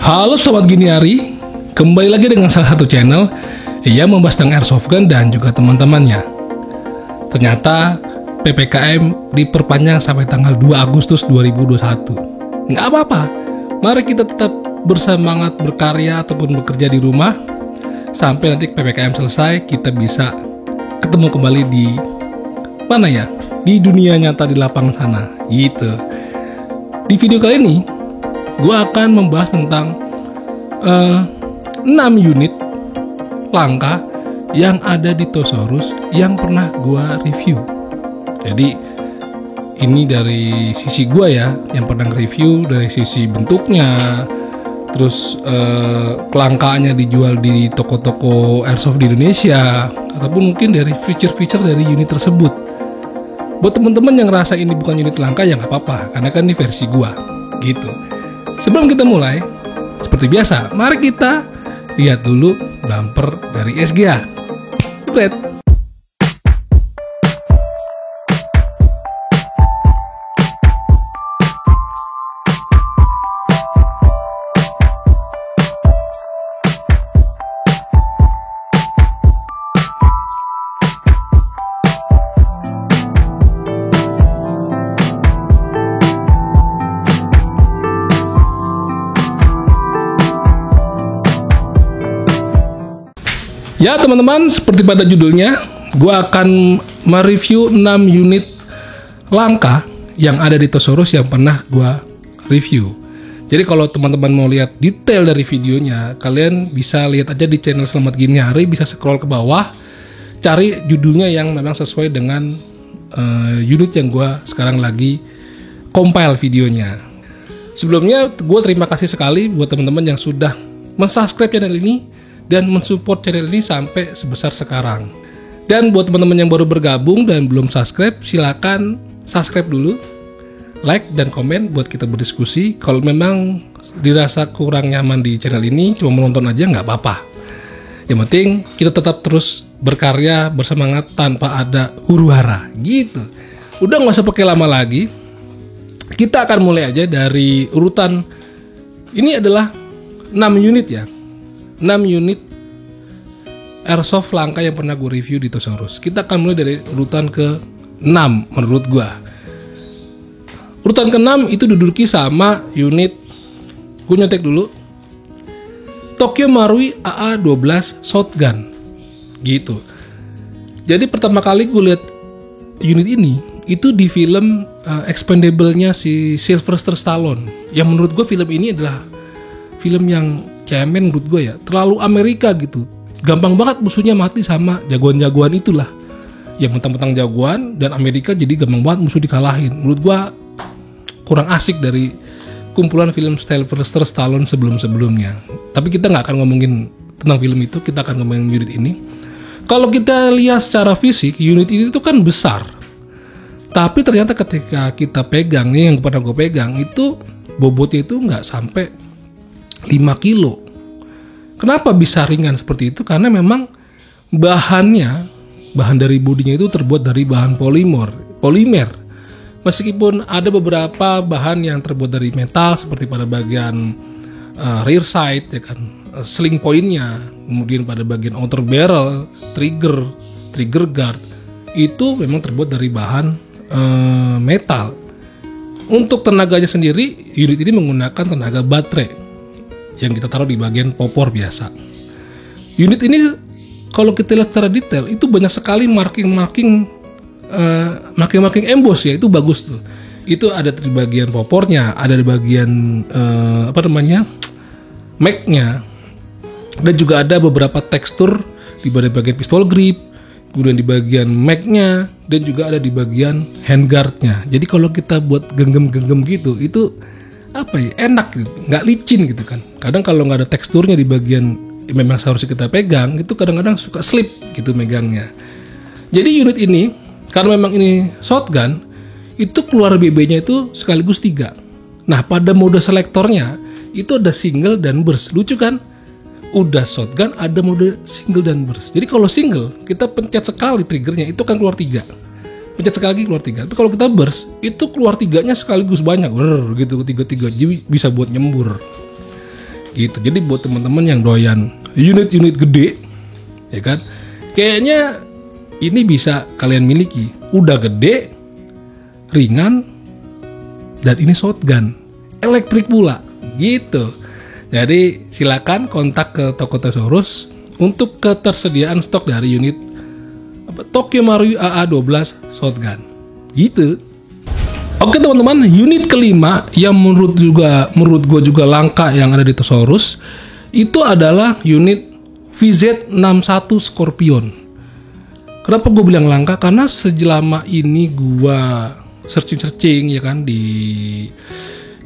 Halo sobat gini hari, kembali lagi dengan salah satu channel yang membahas tentang airsoft gun dan juga teman-temannya. Ternyata PPKM diperpanjang sampai tanggal 2 Agustus 2021. Nggak apa-apa, mari kita tetap bersemangat berkarya ataupun bekerja di rumah sampai nanti PPKM selesai, kita bisa ketemu kembali di mana ya? Di dunia nyata di lapangan sana, gitu. Di video kali ini gue akan membahas tentang 6 unit langka yang ada di Tosaurus yang pernah gue review. Jadi ini dari sisi gue ya, yang pernah review dari sisi bentuknya, terus kelangkaannya dijual di toko-toko airsoft di Indonesia, ataupun mungkin dari feature-feature dari unit tersebut. Buat teman-teman yang ngerasa ini bukan unit langka ya nggak apa-apa, karena kan ini versi gue, gitu. Sebelum kita mulai, seperti biasa, mari kita lihat dulu bumper dari SGA. Red. Ya teman-teman, seperti pada judulnya, gue akan mereview 6 unit langka yang ada di Tosaurus yang pernah gue review. Jadi kalau teman-teman mau lihat detail dari videonya, kalian bisa lihat aja di channel Selamat Gini Hari, bisa scroll ke bawah, cari judulnya yang memang sesuai dengan unit yang gue sekarang lagi compile videonya. Sebelumnya, gue terima kasih sekali buat teman-teman yang sudah mensubscribe channel ini dan mensupport channel ini sampai sebesar sekarang. Dan buat teman-teman yang baru bergabung dan belum subscribe, silakan subscribe dulu, like dan komen buat kita berdiskusi. Kalau memang dirasa kurang nyaman di channel ini, cuma menonton aja nggak apa-apa. Yang penting kita tetap terus berkarya bersemangat tanpa ada huru-hara, gitu. Udah nggak usah pakai lama lagi, kita akan mulai aja dari urutan. Ini adalah 6 unit ya, 6 unit airsoft langka yang pernah gue review di Tosaurus. Kita akan mulai dari urutan ke-6 menurut gue. Urutan ke-6 itu diduduki sama unit, gue nyontek dulu, Tokyo Marui AA-12 shotgun, gitu. Jadi pertama kali gue lihat unit ini itu di film Expendable-nya si Sylvester Stallone. Yang menurut gue film ini adalah film yang cemen menurut gue ya, terlalu Amerika gitu. Gampang banget musuhnya mati sama jagoan-jagoan itulah, yang mentang-mentang jagoan dan Amerika, jadi gampang banget musuh dikalahin. Menurut gue kurang asik dari kumpulan film Sylvester Stallone sebelum-sebelumnya. Tapi kita nggak akan ngomongin tentang film itu, kita akan ngomongin unit ini. Kalau kita lihat secara fisik, unit ini tuh kan besar, tapi ternyata ketika kita pegang, nih yang pernah gue pegang, itu bobotnya itu nggak sampai 5 kilo. Kenapa bisa ringan seperti itu? Karena memang bahan dari bodinya itu terbuat dari bahan polimer. Meskipun ada beberapa bahan yang terbuat dari metal seperti pada bagian rear sight ya kan, sling point-nya, kemudian pada bagian outer barrel, trigger guard, itu memang terbuat dari bahan metal. Untuk tenaganya sendiri, unit ini menggunakan tenaga baterai yang kita taruh di bagian popor biasa. Unit ini kalau kita lihat secara detail itu banyak sekali marking emboss ya, itu bagus tuh. Itu ada di bagian popornya, ada di bagian mag-nya, dan juga ada beberapa tekstur di bagian pistol grip, kemudian di bagian mag-nya, dan juga ada di bagian handguard-nya. Jadi kalau kita buat genggam-genggam gitu, itu enak gitu, nggak licin gitu kan. Kadang kalau nggak ada teksturnya di bagian memang seharusnya kita pegang, itu kadang-kadang suka slip gitu megangnya. Jadi unit ini, karena memang ini shotgun, itu keluar BB-nya itu sekaligus 3. Nah pada mode selektornya itu ada single dan burst. Lucu kan? Udah shotgun ada mode single dan burst. Jadi kalau single kita pencet sekali triggernya itu kan keluar 3. pencet sekali lagi keluar 3. Tapi kalau kita burst itu keluar 3-nya sekaligus banyak, gitu, 3 jadi bisa buat nyembur. gitu. Jadi buat teman-teman yang doyan unit-unit gede, ya kan, kayaknya ini bisa kalian miliki. Udah gede, ringan, dan ini shotgun elektrik pula gitu. Jadi silakan kontak ke toko Thesaurus untuk ketersediaan stok dari unit Tokyo Marui AA12 shotgun gitu. Oke teman-teman, unit kelima yang menurut gue juga langka yang ada di Thesaurus itu adalah unit VZ61 Scorpion. Kenapa gue bilang langka? Karena selama ini gue searching ya kan di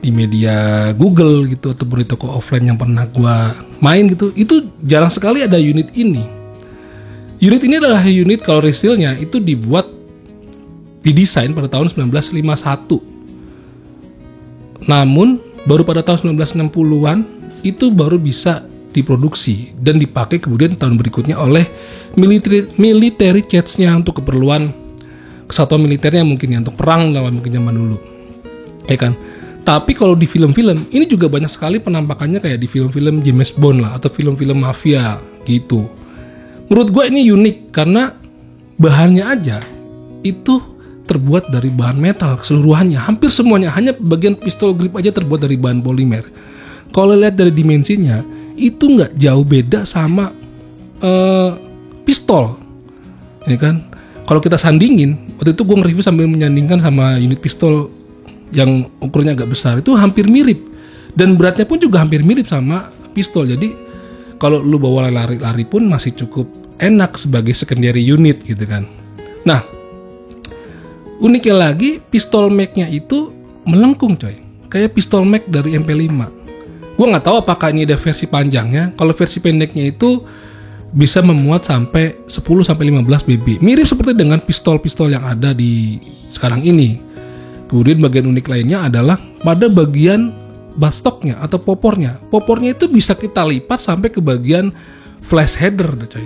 media Google gitu atau di toko offline yang pernah gue main gitu, itu jarang sekali ada unit ini. Unit ini adalah unit kalau restilnya itu didesain pada tahun 1951. Namun baru pada tahun 1960-an itu baru bisa diproduksi dan dipakai kemudian tahun berikutnya oleh military jets-nya untuk keperluan kesatuan militernya mungkin ya, untuk perang lah mungkin zaman dulu. Ya kan? Tapi kalau di film-film ini juga banyak sekali penampakannya kayak di film-film James Bond lah atau film-film mafia gitu. Menurut gue ini unik karena bahannya aja itu terbuat dari bahan metal keseluruhannya, hampir semuanya. Hanya bagian pistol grip aja terbuat dari bahan polimer. Kalau lihat dari dimensinya itu nggak jauh beda sama pistol, ya kan? Kalau kita sandingin, waktu itu gue nge-review sambil menyandingkan sama unit pistol yang ukurannya agak besar, itu hampir mirip dan beratnya pun juga hampir mirip sama pistol. Jadi kalau lu bawa lari-lari pun masih cukup enak sebagai secondary unit gitu kan. Nah, uniknya lagi pistol mag-nya itu melengkung coy, kayak pistol mag dari MP5. Gue nggak tahu apakah ini ada versi panjangnya. Kalau versi pendeknya itu bisa memuat sampai 10-15 BB, mirip seperti dengan pistol-pistol yang ada di sekarang ini. Kemudian bagian unik lainnya adalah pada bagian bastoknya atau popornya. Popornya itu bisa kita lipat sampai ke bagian flash header coy.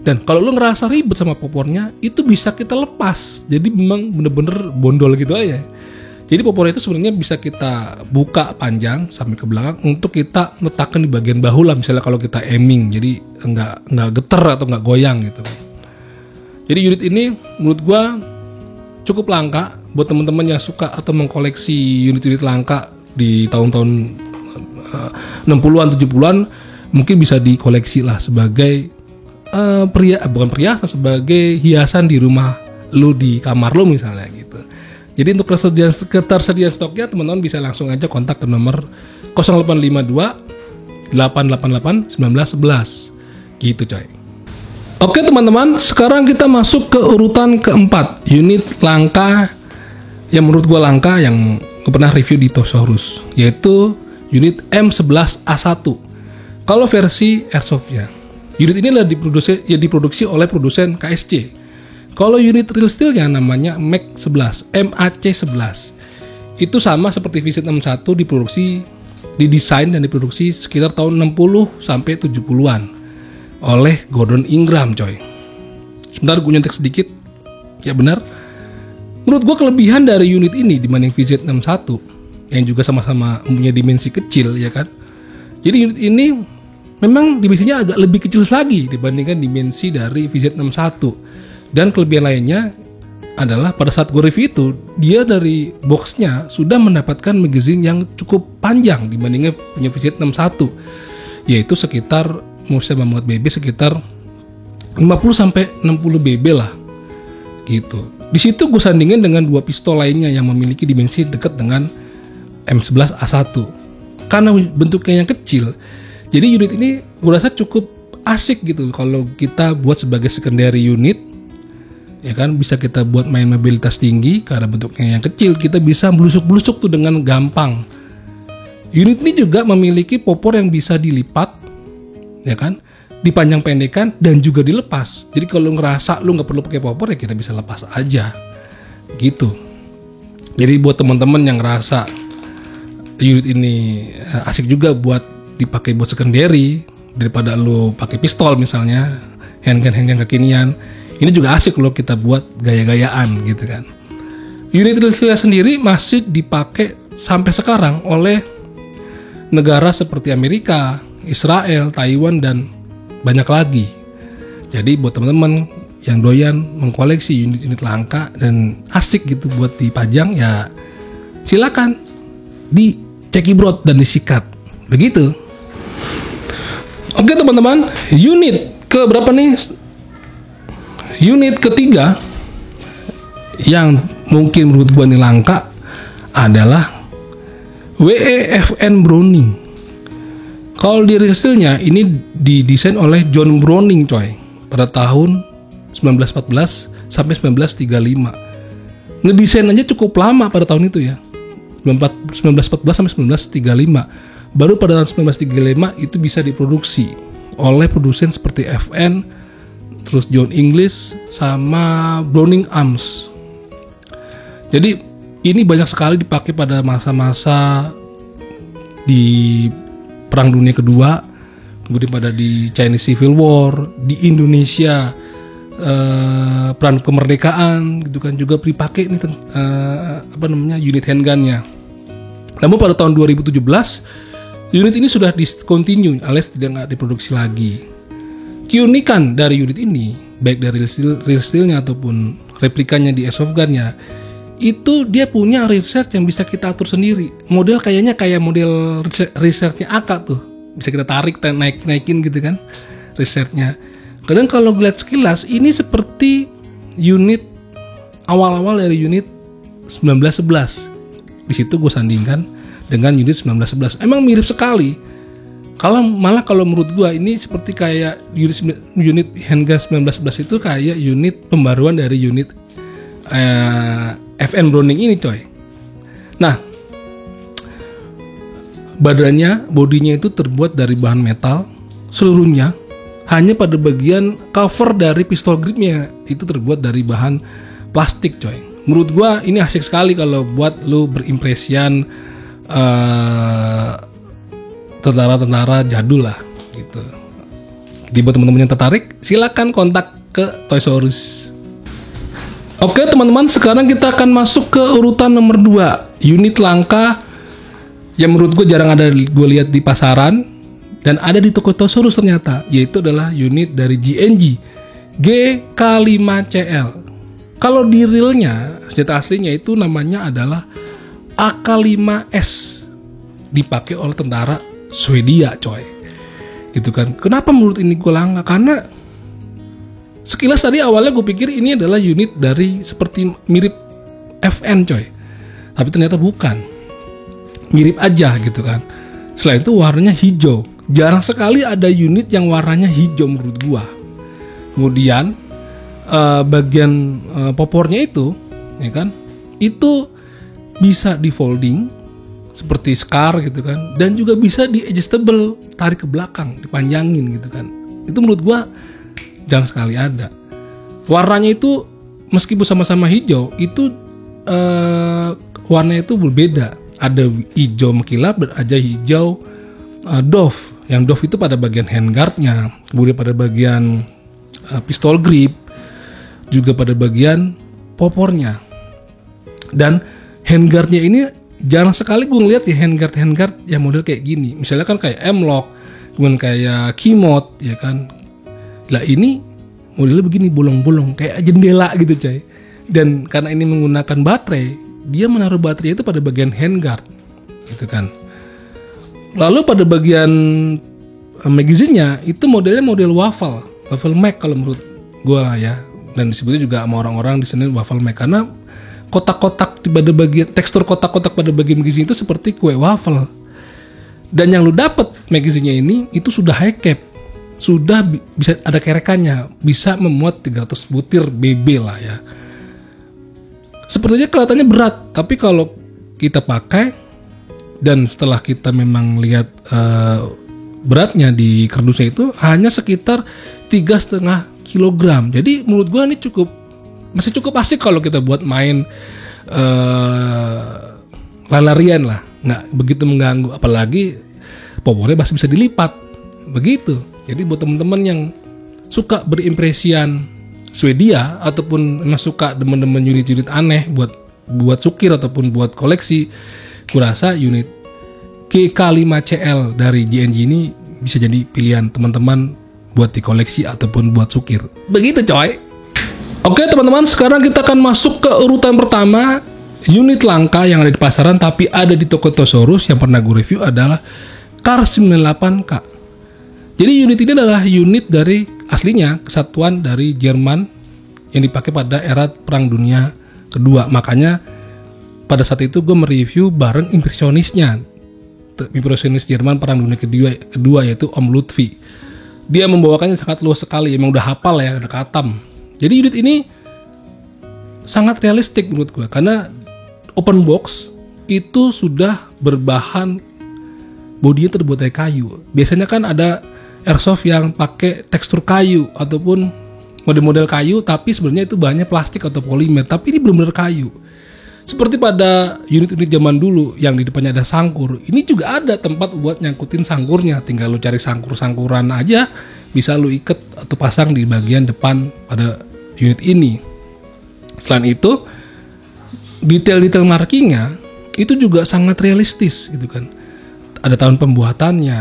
Dan kalau lu ngerasa ribet sama popornya, itu bisa kita lepas. Jadi memang bener-bener bondol gitu aja. Jadi popornya itu sebenarnya bisa kita buka panjang sampai ke belakang untuk kita letakkan di bagian bahu lah, misalnya kalau kita aiming. Jadi nggak geter atau nggak goyang gitu. Jadi unit ini menurut gua cukup langka buat teman-teman yang suka atau mengkoleksi unit-unit langka di tahun-tahun 60-an 70-an, mungkin bisa dikoleksi lah sebagai perhiasan, sebagai hiasan di rumah lu, di kamar lu misalnya gitu. Jadi untuk ketersediaan stoknya teman-teman bisa langsung aja kontak ke nomor 0852 888 1911 gitu coy. Oke teman-teman, sekarang kita masuk ke urutan keempat, unit langka yang menurut gue langka yang pernah review di Thesaurus, yaitu unit M11A1. Kalau versi airsoftnya, unit ini adalah diproduksi oleh produsen KSC. Kalau unit real steel-nya namanya MAC-11, MAC-11. Itu sama seperti VZ61 didesain dan diproduksi sekitar tahun 60 sampai 70-an oleh Gordon Ingram coy. Sebentar gue nyontek sedikit. Ya benar. Menurut gue kelebihan dari unit ini dibanding VZ61 yang juga sama-sama mempunyai dimensi kecil ya kan. Jadi unit ini memang dimensinya agak lebih kecil lagi dibandingkan dimensi dari VZ61. Dan kelebihan lainnya adalah pada saat gue review itu, dia dari boxnya sudah mendapatkan magazine yang cukup panjang dibandingnya punya VZ61, yaitu sekitar bisa memuat BB sekitar 50-60 BB lah gitu. Di situ gue sandingin dengan dua pistol lainnya yang memiliki dimensi dekat dengan M11A1. Karena bentuknya yang kecil, jadi unit ini gue rasa cukup asik gitu kalau kita buat sebagai secondary unit. Ya kan, bisa kita buat main mobilitas tinggi karena bentuknya yang kecil, kita bisa belusuk-belusuk tuh dengan gampang. Unit ini juga memiliki popor yang bisa dilipat, ya kan, dipanjang pendekkan dan juga dilepas. Jadi kalau ngerasa lu nggak perlu pakai popor ya kita bisa lepas aja, gitu. Jadi buat teman-teman yang ngerasa unit ini asik juga buat dipakai buat secondary daripada lu pakai pistol misalnya, handgun kekinian. Ini juga asik loh kita buat gaya-gayaan gitu kan. Unit real sendiri masih dipakai sampai sekarang oleh negara seperti Amerika, Israel, Taiwan, dan banyak lagi. Jadi buat teman-teman yang doyan mengkoleksi unit-unit langka dan asik gitu buat dipajang, ya silakan dicekibrot dan disikat. Begitu. Oke teman-teman, unit ke berapa nih? Unit ketiga yang mungkin menurut gua ini langka adalah WE-FN Browning. Kalau di hasilnya ini didesain oleh John Browning coy pada tahun 1914 sampai 1935. Ngedesain aja cukup lama pada tahun itu ya. 1914 sampai 1935. Baru pada tahun 1935 itu bisa diproduksi oleh produsen seperti FN, terus John English sama Browning Arms. Jadi ini banyak sekali dipakai pada masa-masa di Perang Dunia Kedua, kemudian pada di Chinese Civil War, di Indonesia perang kemerdekaan gitu kan, juga dipakai ini unit handgunnya. Namun pada tahun 2017 unit ini sudah discontinue alias tidak diproduksi lagi. Keunikan dari unit ini, baik dari real steel-nya ataupun replikanya di airsoft gun-nya, itu dia punya research yang bisa kita atur sendiri. Model kayaknya kayak model research-nya AK tuh. Bisa kita tarik, naikin gitu kan research-nya. Kadang kalau lihat sekilas, ini seperti unit awal-awal dari unit 1911. Di situ gue sandingkan dengan unit 1911. Emang mirip sekali. Kalau menurut gua ini seperti kayak unit handgun 1911 itu kayak unit pembaruan dari unit FN Browning ini coy. Nah, bodinya itu terbuat dari bahan metal seluruhnya, hanya pada bagian cover dari pistol gripnya itu terbuat dari bahan plastik coy. Menurut gua ini asik sekali kalau buat lu berimpresian tentara-tentara jadul lah gitu. Jadi buat teman-teman yang tertarik, silakan kontak ke Toys R Us. Oke teman-teman, sekarang kita akan masuk ke urutan nomor 2, unit langka yang menurut gue jarang ada gue lihat di pasaran dan ada di toko Toys R Us ternyata, yaitu adalah unit dari GNG GK5CL. Kalau di realnya, senjata aslinya itu namanya adalah AK5S, dipakai oleh tentara Swedia coy, gitu kan. Kenapa menurut ini gue langka? Karena sekilas tadi awalnya gue pikir ini adalah unit dari seperti mirip FN coy, tapi ternyata bukan, mirip aja gitu kan. Selain itu warnanya hijau, jarang sekali ada unit yang warnanya hijau menurut gue. Kemudian bagian popornya itu, ya kan, itu bisa di folding seperti scar gitu kan, dan juga bisa di adjustable, tarik ke belakang, dipanjangin gitu kan. Itu menurut gua jarang sekali ada. Warnanya itu meskipun sama-sama hijau, itu warnanya itu berbeda. Ada hijau mengkilap dan ada hijau doff. Yang doff itu pada bagian handguardnya, kemudian pada bagian pistol grip, juga pada bagian popornya. Dan handguardnya ini jarang sekali gue ngeliat ya handguard yang model kayak gini. Misalnya kan kayak M-Lock, kemudian kayak Keymote, ya kan. Lah ini modelnya begini, bolong-bolong kayak jendela gitu coy. Dan karena ini menggunakan baterai, dia menaruh baterai itu pada bagian handguard, gitu kan. Lalu pada bagian magazine-nya itu modelnya model waffle mag kalau menurut gue lah ya. Dan disebutnya juga sama orang-orang di sini waffle mag karena kotak-kotak pada bagian, tekstur kotak-kotak pada bagian magazine itu seperti kue waffle. Dan yang lu dapat magazine-nya ini itu sudah high cap, sudah bisa ada kerekannya, bisa memuat 300 butir BB lah ya. Sepertinya kelihatannya berat, tapi kalau kita pakai dan setelah kita memang lihat beratnya di kardusnya itu hanya sekitar 3,5 kilogram. Jadi menurut gua ini masih cukup asik kalau kita buat main lari-larian lah, nggak begitu mengganggu, apalagi popornya masih bisa dilipat begitu. Jadi buat teman-teman yang suka berimpresian Swedia ataupun memang suka demen-demen unit-unit aneh buat sukir ataupun buat koleksi, kurasa unit GK5CL dari JNG ini bisa jadi pilihan teman-teman buat dikoleksi ataupun buat sukir. Begitu coy. Oke teman-teman, sekarang kita akan masuk ke urutan pertama. Unit langka yang ada di pasaran tapi ada di toko Tosaurus yang pernah gue review adalah Kars 98K. Jadi unit ini adalah unit dari aslinya kesatuan dari Jerman yang dipakai pada era Perang Dunia Kedua. Makanya pada saat itu gue mereview bareng impresionisnya, impresionis Jerman Perang Dunia Kedua yaitu Om Lutfi. Dia membawakannya sangat luas sekali, emang udah hafal ya, udah katam. Jadi unit ini sangat realistik menurut gue karena open box itu sudah berbahan bodinya terbuat dari kayu. Biasanya kan ada airsoft yang pakai tekstur kayu ataupun model-model kayu, tapi sebenarnya itu bahannya plastik atau polimer. Tapi ini benar-benar kayu. Seperti pada unit-unit zaman dulu yang di depannya ada sangkur, ini juga ada tempat buat nyangkutin sangkurnya. Tinggal lu cari sangkur-sangkuran aja, bisa lu iket atau pasang di bagian depan pada unit ini. Selain itu, detail-detail markingnya itu juga sangat realistis gitu kan. Ada tahun pembuatannya,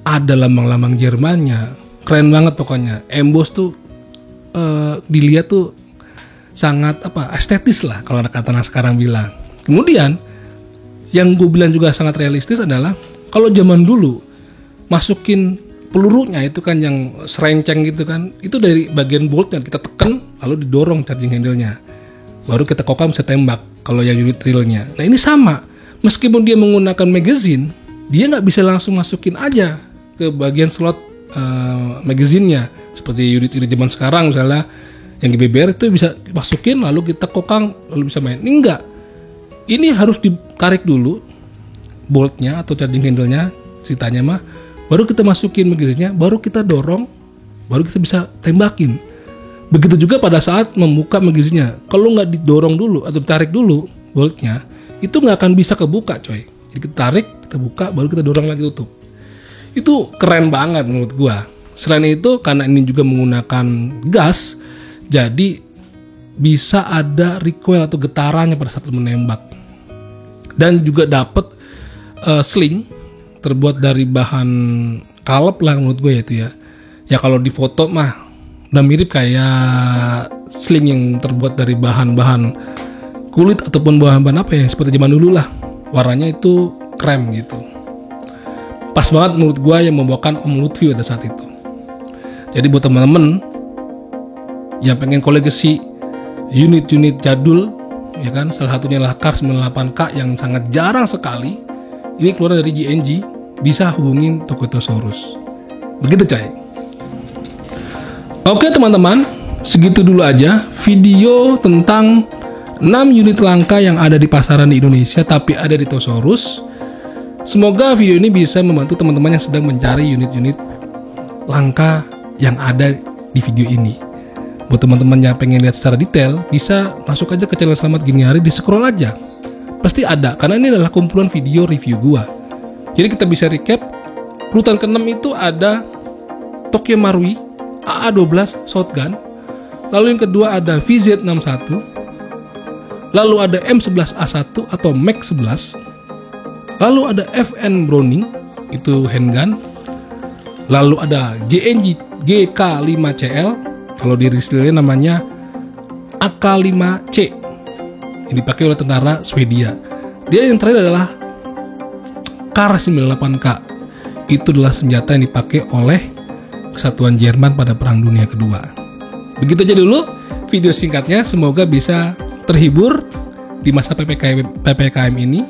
ada lambang-lambang Jermannya, keren banget pokoknya. Emboss tuh dilihat tuh sangat estetis lah kalau kata anak sekarang bilang. Kemudian yang gue bilang juga sangat realistis adalah kalau zaman dulu masukin pelurunya itu kan yang serenceng gitu kan, itu dari bagian boltnya kita tekan lalu didorong charging handle-nya, baru kita kokang bisa tembak. Kalau yang unit realnya, nah ini sama, meskipun dia menggunakan magazine, dia nggak bisa langsung masukin aja ke bagian slot magazinnya seperti unit-unit zaman sekarang misalnya yang GBBR itu bisa masukin lalu kita kokang lalu bisa main. Ini enggak, ini harus ditarik dulu boltnya atau charging handle-nya ceritanya mah, baru kita masukin magazinnya, baru kita dorong, baru kita bisa tembakin. Begitu juga pada saat membuka magazinnya, kalau nggak didorong dulu atau ditarik dulu boltnya, itu nggak akan bisa kebuka coy. Jadi kita tarik, kita buka, baru kita dorong lagi tutup. Itu keren banget menurut gua. Selain itu karena ini juga menggunakan gas, jadi bisa ada recoil atau getarannya pada saat menembak. Dan juga dapat sling terbuat dari bahan kalep lah menurut gue itu ya. Ya kalau di foto mah udah mirip kayak sling yang terbuat dari bahan-bahan kulit ataupun bahan-bahan apa ya seperti zaman dulu lah. Warnanya itu krem gitu. Pas banget menurut gue yang membawakan Om Lutfi pada saat itu. Jadi buat teman-teman yang pengen koleksi unit-unit jadul, ya kan, salah satunya adalah Kars 98K yang sangat jarang sekali. Ini keluar dari JNG, bisa hubungin toko Tosaurus. Begitu coy. Oke teman-teman, segitu dulu aja video tentang 6 unit langka yang ada di pasaran di Indonesia tapi ada di Tosaurus. Semoga video ini bisa membantu teman-teman yang sedang mencari unit-unit langka yang ada di video ini. Buat teman-teman yang pengen lihat secara detail, bisa masuk aja ke channel Selamat Gini Hari, di scroll aja. Pasti ada, karena ini adalah kumpulan video review gua. Jadi kita bisa recap. Urutan ke-6 itu ada Tokyo Marui AA12 shotgun. Lalu yang kedua ada VZ61. Lalu ada M11A1 atau Mac 11. Lalu ada FN Browning, itu handgun. Lalu ada JNG GK5CL, kalau di restilnya namanya AK5C, yang dipakai oleh tentara Swedia. Dia yang terakhir adalah Kars 98K. Itu adalah senjata yang dipakai oleh kesatuan Jerman pada Perang Dunia Kedua. Begitu aja dulu video singkatnya, semoga bisa terhibur di masa PPKM ini.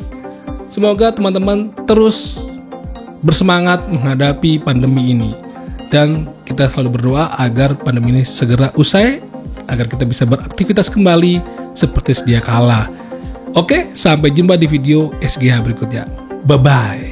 Semoga teman-teman terus bersemangat menghadapi pandemi ini. Dan kita selalu berdoa agar pandemi ini segera usai, agar kita bisa beraktivitas kembali seperti sedia kala. Oke, sampai jumpa di video SGH berikutnya. Bye-bye.